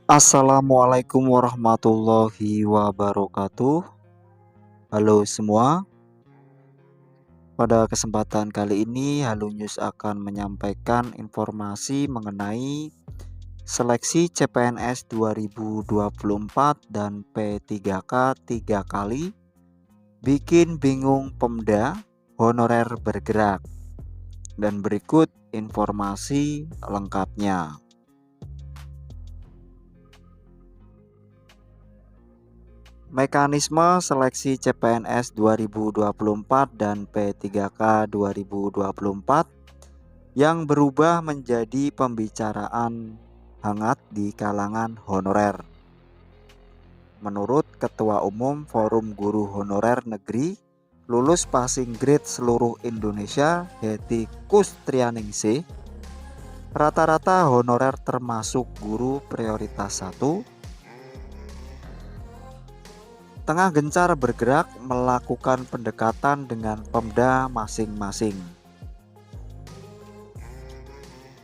Assalamualaikum warahmatullahi wabarakatuh. Halo semua, pada kesempatan kali ini Halo News akan menyampaikan informasi mengenai seleksi CPNS 2024 dan P3K 3 kali bikin bingung Pemda honorer bergerak. Dan berikut informasi lengkapnya. Mekanisme seleksi CPNS 2024 dan P3K 2024 yang berubah menjadi pembicaraan hangat di kalangan honorer. Menurut Ketua Umum Forum Guru Honorer Negeri lulus passing grade seluruh Indonesia, Hetty Kustrianingsih, rata-rata honorer termasuk guru prioritas 1 tengah gencar bergerak melakukan pendekatan dengan Pemda masing-masing.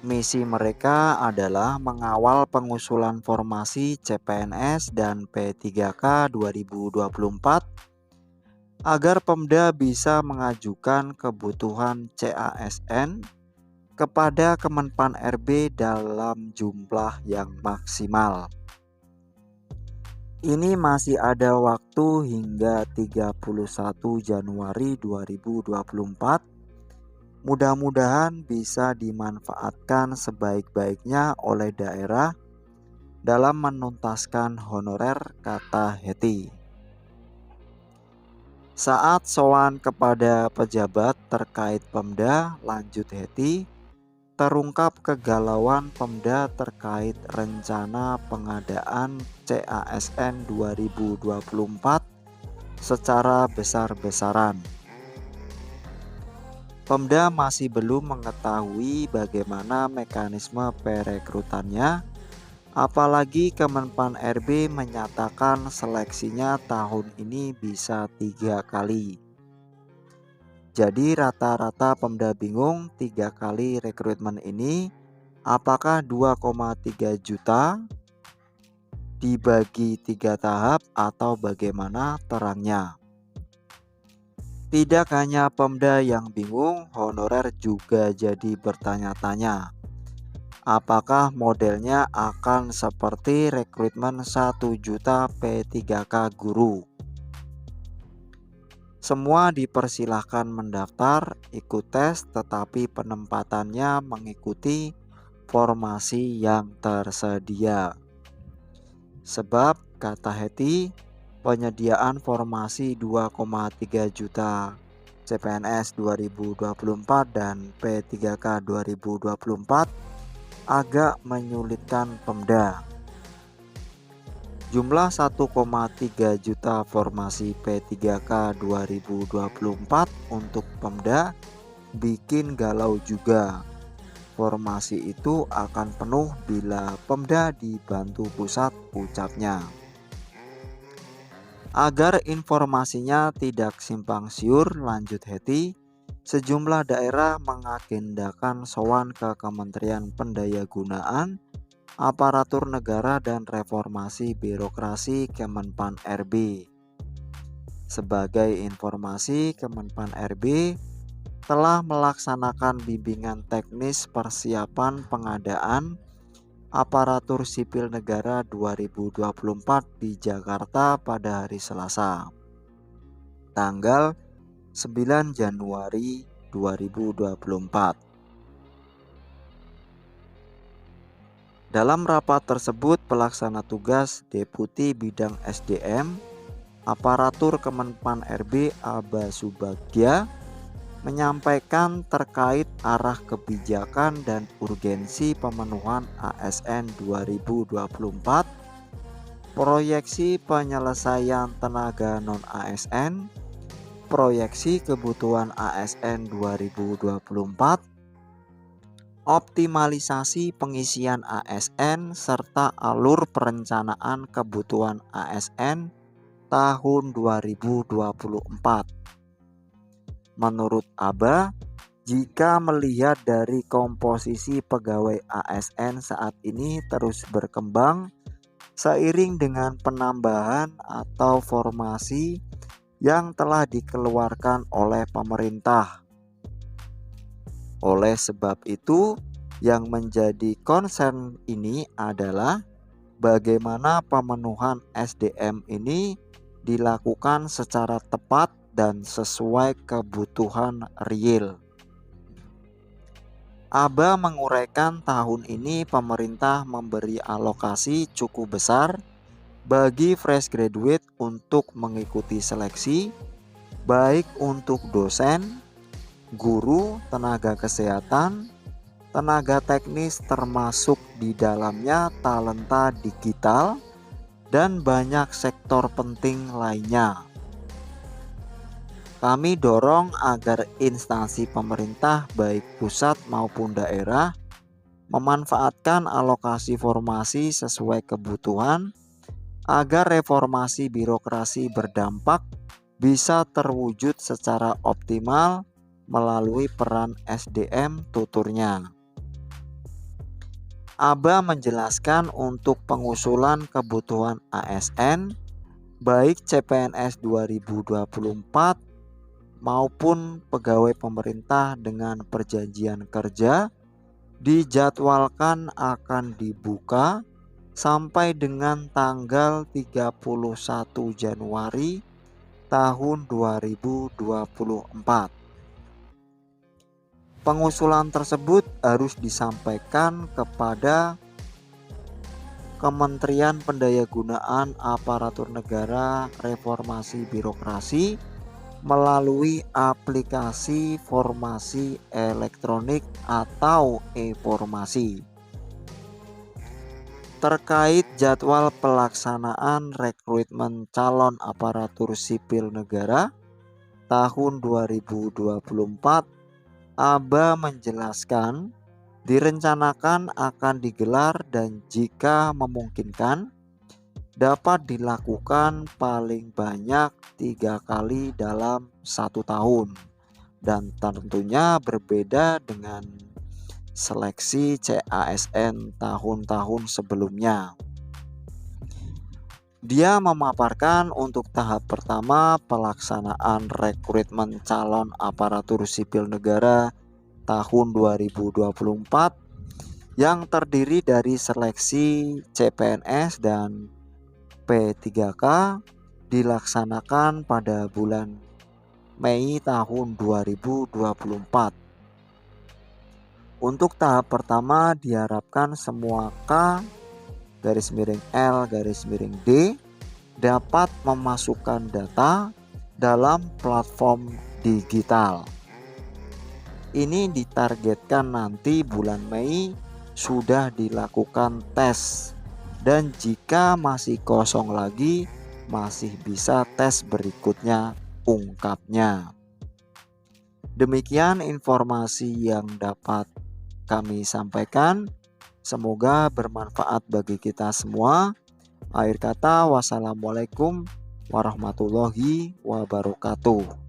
Misi mereka adalah mengawal pengusulan formasi CPNS dan P3K 2024 agar Pemda bisa mengajukan kebutuhan CASN kepada Kemenpan RB dalam jumlah yang maksimal. Ini masih ada waktu hingga 31 Januari 2024. Mudah-mudahan bisa dimanfaatkan sebaik-baiknya oleh daerah dalam menuntaskan honorer, kata Hetty. Saat sowan kepada pejabat terkait Pemda, lanjut Hetty, terungkap kegalauan Pemda terkait rencana pengadaan CASN 2024 secara besar-besaran. Pemda masih belum mengetahui bagaimana mekanisme perekrutannya, apalagi Kemenpan RB menyatakan seleksinya tahun ini bisa 3 kali. Jadi rata-rata Pemda bingung 3 kali rekrutmen ini apakah 2,3 juta dibagi 3 tahap atau bagaimana terangnya. Tidak hanya Pemda yang bingung, honorer juga jadi bertanya-tanya. Apakah modelnya akan seperti rekrutmen 1 juta P3K guru? Semua dipersilahkan mendaftar, ikut tes, tetapi penempatannya mengikuti formasi yang tersedia. Sebab, kata Hetty, penyediaan formasi 2,3 juta CPNS 2024 dan P3K 2024 agak menyulitkan Pemda. Jumlah 1,3 juta formasi P3K 2024 untuk Pemda bikin galau juga. Formasi itu akan penuh bila Pemda dibantu pusat, ucapnya. Agar informasinya tidak simpang siur, lanjut Hetty, sejumlah daerah mengagendakan sowan ke Kementerian Pendayagunaan Aparatur Negara dan Reformasi Birokrasi Kemenpan RB. Sebagai informasi, Kemenpan RB telah melaksanakan bimbingan teknis persiapan pengadaan Aparatur Sipil Negara 2024 di Jakarta pada hari Selasa, tanggal 9 Januari 2024. Dalam rapat tersebut, pelaksana tugas Deputi Bidang SDM Aparatur Kemenpan RB Aba Subagdia menyampaikan terkait arah kebijakan dan urgensi pemenuhan ASN 2024, proyeksi penyelesaian tenaga non-ASN, proyeksi kebutuhan ASN 2024, optimalisasi pengisian ASN serta alur perencanaan kebutuhan ASN tahun 2024. Menurut Aba, jika melihat dari komposisi pegawai ASN saat ini terus berkembang seiring dengan penambahan atau formasi yang telah dikeluarkan oleh pemerintah. Oleh sebab itu, yang menjadi concern ini adalah bagaimana pemenuhan SDM ini dilakukan secara tepat dan sesuai kebutuhan real. Aba menguraikan tahun ini pemerintah memberi alokasi cukup besar bagi fresh graduate untuk mengikuti seleksi, baik untuk dosen, guru, tenaga kesehatan, tenaga teknis termasuk di dalamnya talenta digital, dan banyak sektor penting lainnya. Kami dorong agar instansi pemerintah baik pusat maupun daerah memanfaatkan alokasi formasi sesuai kebutuhan agar reformasi birokrasi berdampak bisa terwujud secara optimal melalui peran SDM, tuturnya. Aba menjelaskan untuk pengusulan kebutuhan ASN baik CPNS 2024 maupun pegawai pemerintah dengan perjanjian kerja dijadwalkan akan dibuka sampai dengan tanggal 31 Januari tahun 2024. Pengusulan tersebut harus disampaikan kepada Kementerian Pendayagunaan Aparatur Negara Reformasi Birokrasi melalui aplikasi formasi elektronik atau e-formasi. Terkait jadwal pelaksanaan rekrutmen calon aparatur sipil negara tahun 2024, Aba menjelaskan direncanakan akan digelar dan jika memungkinkan dapat dilakukan paling banyak 3 kali dalam 1 tahun dan tentunya berbeda dengan seleksi CASN tahun-tahun sebelumnya. Dia memaparkan untuk tahap pertama pelaksanaan rekrutmen calon aparatur sipil negara tahun 2024 yang terdiri dari seleksi CPNS dan P3K dilaksanakan pada bulan Mei tahun 2024. Untuk tahap pertama diharapkan semua K_L_D dapat memasukkan data dalam platform digital. Ini ditargetkan nanti bulan Mei sudah dilakukan tes. Dan jika masih kosong lagi, masih bisa tes berikutnya, ungkapnya. Demikian informasi yang dapat kami sampaikan. Semoga bermanfaat bagi kita semua. Akhir kata, wassalamualaikum warahmatullahi wabarakatuh.